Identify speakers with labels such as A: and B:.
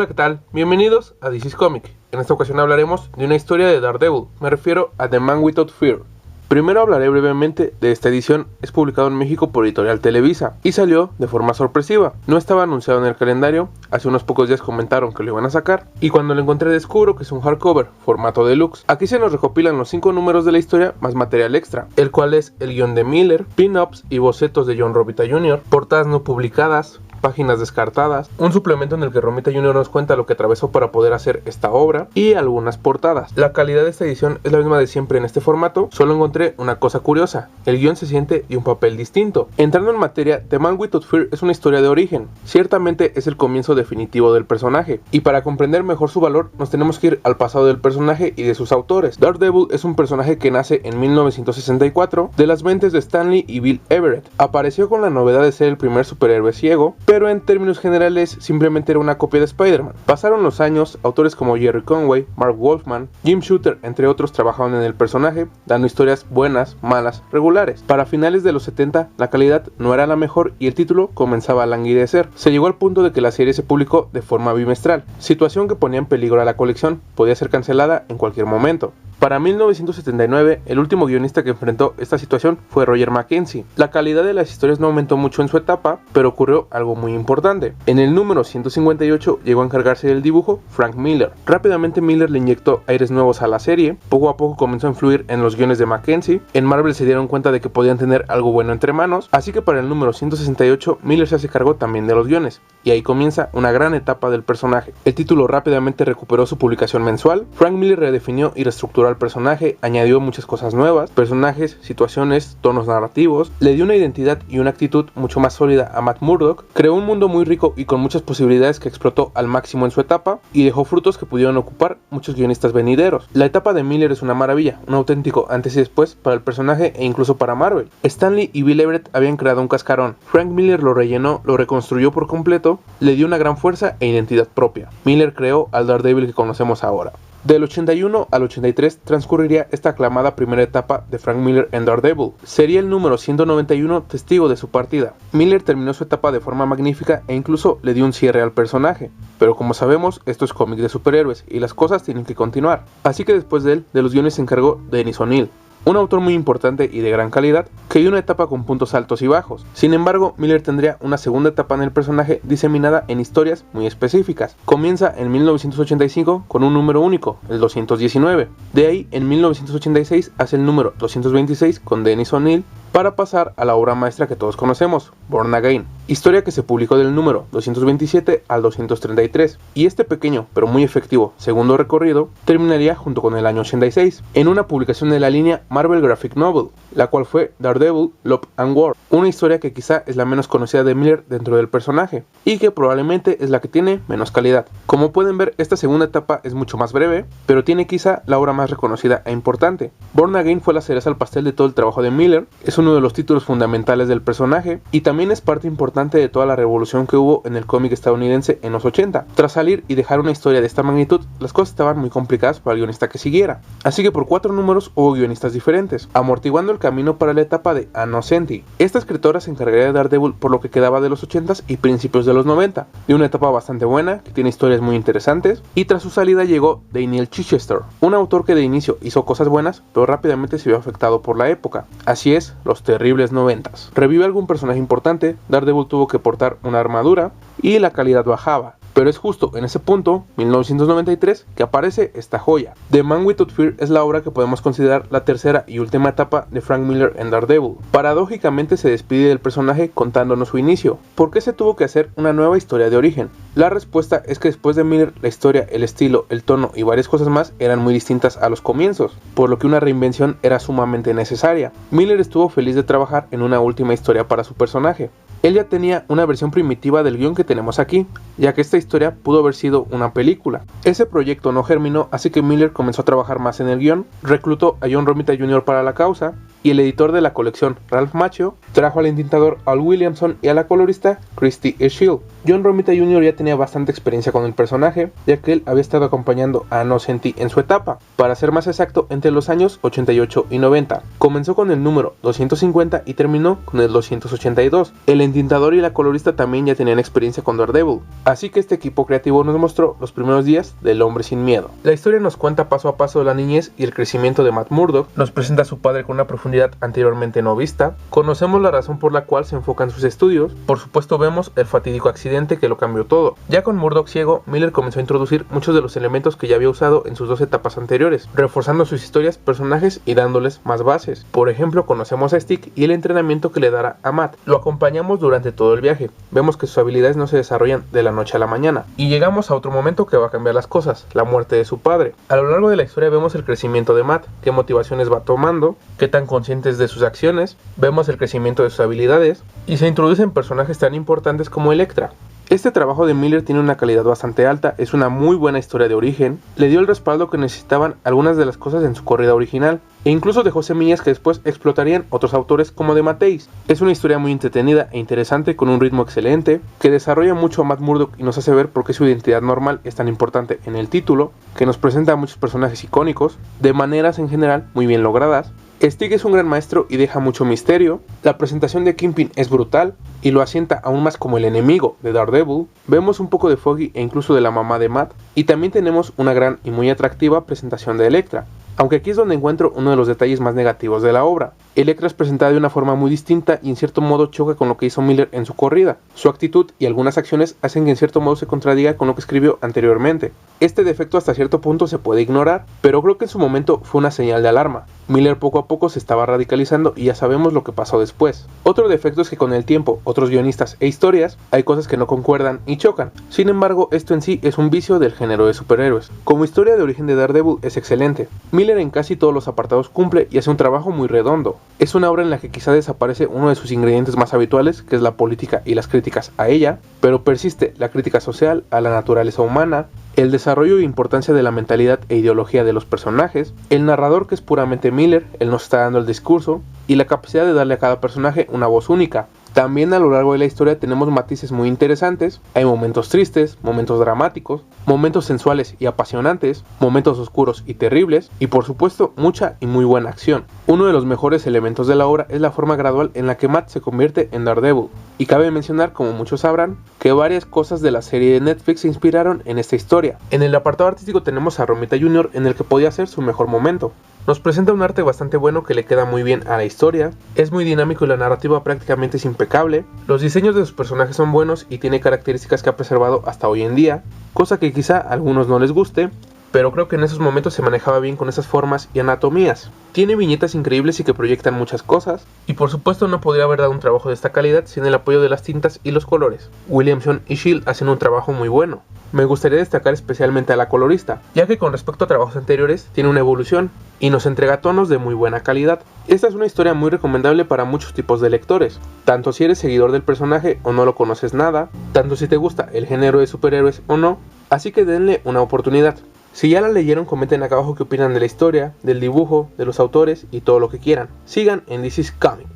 A: Hola, ¿qué tal? Bienvenidos a This is Comic. En esta ocasión hablaremos de una historia de Daredevil, me refiero a The Man Without Fear. Primero hablaré brevemente de esta edición. Es publicado en México por Editorial Televisa y salió de forma sorpresiva. No estaba anunciado en el calendario, hace unos pocos días comentaron que lo iban a sacar y cuando lo encontré descubro que es un hardcover, formato deluxe. Aquí se nos recopilan los 5 números de la historia más material extra, el cual es el guión de Miller, pin-ups y bocetos de John Romita Jr., portadas no publicadas, páginas descartadas, un suplemento en el que Romita Jr. nos cuenta lo que atravesó para poder hacer esta obra y algunas portadas. La calidad de esta edición es la misma de siempre en este formato, solo encontré una cosa curiosa: el guión se siente de un papel distinto. Entrando en materia, The Man Without Fear es una historia de origen, ciertamente es el comienzo definitivo del personaje, y para comprender mejor su valor nos tenemos que ir al pasado del personaje y de sus autores. Daredevil es un personaje que nace en 1964 de las mentes de Stan Lee y Bill Everett. Apareció con la novedad de ser el primer superhéroe ciego, pero en términos generales simplemente era una copia de Spider-Man. Pasaron los años, autores como Jerry Conway, Mark Wolfman, Jim Shooter, entre otros, trabajaron en el personaje, dando historias buenas, malas, regulares. Para finales de los 70, la calidad no era la mejor y el título comenzaba a languidecer. Se llegó al punto de que la serie se publicó de forma bimestral, situación que ponía en peligro a la colección, podía ser cancelada en cualquier momento. Para 1979, el último guionista que enfrentó esta situación fue Roger McKenzie. La calidad de las historias no aumentó mucho en su etapa, pero ocurrió algo muy importante. En el número 158 llegó a encargarse del dibujo Frank Miller. Rápidamente Miller le inyectó aires nuevos a la serie, poco a poco comenzó a influir en los guiones de McKenzie. En Marvel se dieron cuenta de que podían tener algo bueno entre manos, así que para el número 168 Miller se hace cargo también de los guiones, y ahí comienza una gran etapa del personaje. El título rápidamente recuperó su publicación mensual. Frank Miller redefinió y reestructuró al personaje, añadió muchas cosas nuevas, personajes, situaciones, tonos narrativos, le dio una identidad y una actitud mucho más sólida a Matt Murdock, creó un mundo muy rico y con muchas posibilidades que explotó al máximo en su etapa y dejó frutos que pudieron ocupar muchos guionistas venideros. La etapa de Miller es una maravilla, un auténtico antes y después para el personaje e incluso para Marvel. Stan Lee y Bill Everett habían creado un cascarón, Frank Miller lo rellenó, lo reconstruyó por completo, le dio una gran fuerza e identidad propia. Miller creó al Daredevil que conocemos ahora. Del 81 al 83 transcurriría esta aclamada primera etapa de Frank Miller en Daredevil. Sería el número 191 testigo de su partida. Miller terminó su etapa de forma magnífica e incluso le dio un cierre al personaje. Pero como sabemos, esto es cómic de superhéroes y las cosas tienen que continuar. Así que después de él, de los guiones se encargó Dennis O'Neil, un autor muy importante y de gran calidad, que dio una etapa con puntos altos y bajos. Sin embargo, Miller tendría una segunda etapa en el personaje diseminada en historias muy específicas. Comienza en 1985 con un número único, el 219. De ahí, en 1986 hace el número 226 con Dennis O'Neil, para pasar a la obra maestra que todos conocemos, Born Again, historia que se publicó del número 227 al 233, y este pequeño pero muy efectivo segundo recorrido terminaría junto con el año 86, en una publicación de la línea Marvel Graphic Novel, la cual fue Daredevil, Love and War, una historia que quizá es la menos conocida de Miller dentro del personaje, y que probablemente es la que tiene menos calidad. Como pueden ver, esta segunda etapa es mucho más breve, pero tiene quizá la obra más reconocida e importante. Born Again fue la cereza al pastel de todo el trabajo de Miller, es uno de los títulos fundamentales del personaje y también es parte importante de toda la revolución que hubo en el cómic estadounidense en los 80. Tras salir y dejar una historia de esta magnitud, las cosas estaban muy complicadas para el guionista que siguiera, así que por 4 números hubo guionistas diferentes, amortiguando el camino para la etapa de Ann Nocenti. Esta escritora se encargaría de Daredevil por lo que quedaba de los 80s y principios de los 90, de una etapa bastante buena, que tiene historias muy interesantes, y tras su salida llegó Daniel Chichester, un autor que de inicio hizo cosas buenas, pero rápidamente se vio afectado por la época. Así es, los terribles 90s. Revive algún personaje importante, Daredevil tuvo que portar una armadura y la calidad bajaba. Pero es justo en ese punto, 1993, que aparece esta joya. The Man Without Fear es la obra que podemos considerar la tercera y última etapa de Frank Miller en Daredevil. Paradójicamente se despide del personaje contándonos su inicio. ¿Por qué se tuvo que hacer una nueva historia de origen? La respuesta es que después de Miller, la historia, el estilo, el tono y varias cosas más eran muy distintas a los comienzos, por lo que una reinvención era sumamente necesaria. Miller estuvo feliz de trabajar en una última historia para su personaje. Él ya tenía una versión primitiva del guión que tenemos aquí, ya que esta historia pudo haber sido una película. Ese proyecto no germinó, así que Miller comenzó a trabajar más en el guión, reclutó a John Romita Jr. para la causa, y el editor de la colección, Ralph Macchio, trajo al entintador Al Williamson y a la colorista Christy Scheele. John Romita Jr. ya tenía bastante experiencia con el personaje, ya que él había estado acompañando a Innocenti en su etapa, para ser más exacto, entre los años 88 y 90. Comenzó con el número 250 y terminó con el 282. El entintador y la colorista también ya tenían experiencia con Daredevil, así que este equipo creativo nos mostró los primeros días del Hombre Sin Miedo. La historia nos cuenta paso a paso la niñez y el crecimiento de Matt Murdock, nos presenta a su padre con una profundidad anteriormente no vista, conocemos la razón por la cual se enfoca en sus estudios, por supuesto vemos el fatídico accidente que lo cambió todo. Ya con Murdock ciego, Miller comenzó a introducir muchos de los elementos que ya había usado en sus dos etapas anteriores, reforzando sus historias, personajes y dándoles más bases. Por ejemplo, conocemos a Stick y el entrenamiento que le dará a Matt. Lo acompañamos durante todo el viaje, vemos que sus habilidades no se desarrollan de la noche a la mañana, y llegamos a otro momento que va a cambiar las cosas, la muerte de su padre. A lo largo de la historia vemos el crecimiento de Matt, qué motivaciones va tomando, qué tan conscientes de sus acciones, vemos el crecimiento de sus habilidades, y se introducen personajes tan importantes como Elektra. Este trabajo de Miller tiene una calidad bastante alta, es una muy buena historia de origen, le dio el respaldo que necesitaban algunas de las cosas en su corrida original, e incluso dejó semillas que después explotarían otros autores como de Mattheis. Es una historia muy entretenida e interesante con un ritmo excelente, que desarrolla mucho a Matt Murdock y nos hace ver por qué su identidad normal es tan importante en el título, que nos presenta a muchos personajes icónicos, de maneras en general muy bien logradas. Stick es un gran maestro y deja mucho misterio, la presentación de Kingpin es brutal y lo asienta aún más como el enemigo de Daredevil, vemos un poco de Foggy e incluso de la mamá de Matt, y también tenemos una gran y muy atractiva presentación de Elektra, aunque aquí es donde encuentro uno de los detalles más negativos de la obra. Elektra es presentada de una forma muy distinta y en cierto modo choca con lo que hizo Miller en su corrida. Su actitud y algunas acciones hacen que en cierto modo se contradiga con lo que escribió anteriormente. Este defecto hasta cierto punto se puede ignorar, pero creo que en su momento fue una señal de alarma. Miller poco a poco se estaba radicalizando y ya sabemos lo que pasó después. Otro defecto es que con el tiempo, otros guionistas e historias, hay cosas que no concuerdan y chocan. Sin embargo, esto en sí es un vicio del género de superhéroes. Como historia de origen de Daredevil es excelente. Miller en casi todos los apartados cumple y hace un trabajo muy redondo. Es una obra en la que quizá desaparece uno de sus ingredientes más habituales, que es la política y las críticas a ella, pero persiste la crítica social, a la naturaleza humana, el desarrollo e importancia de la mentalidad e ideología de los personajes, el narrador que es puramente Miller, él nos está dando el discurso, y la capacidad de darle a cada personaje una voz única. También a lo largo de la historia tenemos matices muy interesantes, hay momentos tristes, momentos dramáticos, momentos sensuales y apasionantes, momentos oscuros y terribles, y por supuesto mucha y muy buena acción. Uno de los mejores elementos de la obra es la forma gradual en la que Matt se convierte en Daredevil, y cabe mencionar, como muchos sabrán, que varias cosas de la serie de Netflix se inspiraron en esta historia. En el apartado artístico tenemos a Romita Jr. en el que podía ser su mejor momento. Nos presenta un arte bastante bueno que le queda muy bien a la historia, es muy dinámico y la narrativa prácticamente es impecable, los diseños de sus personajes son buenos y tiene características que ha preservado hasta hoy en día, cosa que quizá a algunos no les guste, pero creo que en esos momentos se manejaba bien con esas formas y anatomías. Tiene viñetas increíbles y que proyectan muchas cosas, y por supuesto no podría haber dado un trabajo de esta calidad sin el apoyo de las tintas y los colores. Williamson y Scheele hacen un trabajo muy bueno. Me gustaría destacar especialmente a la colorista, ya que con respecto a trabajos anteriores tiene una evolución y nos entrega tonos de muy buena calidad. Esta es una historia muy recomendable para muchos tipos de lectores, tanto si eres seguidor del personaje o no lo conoces nada, tanto si te gusta el género de superhéroes o no, así que denle una oportunidad. Si ya la leyeron, comenten acá abajo qué opinan de la historia, del dibujo, de los autores y todo lo que quieran. Sigan en This Is Comic.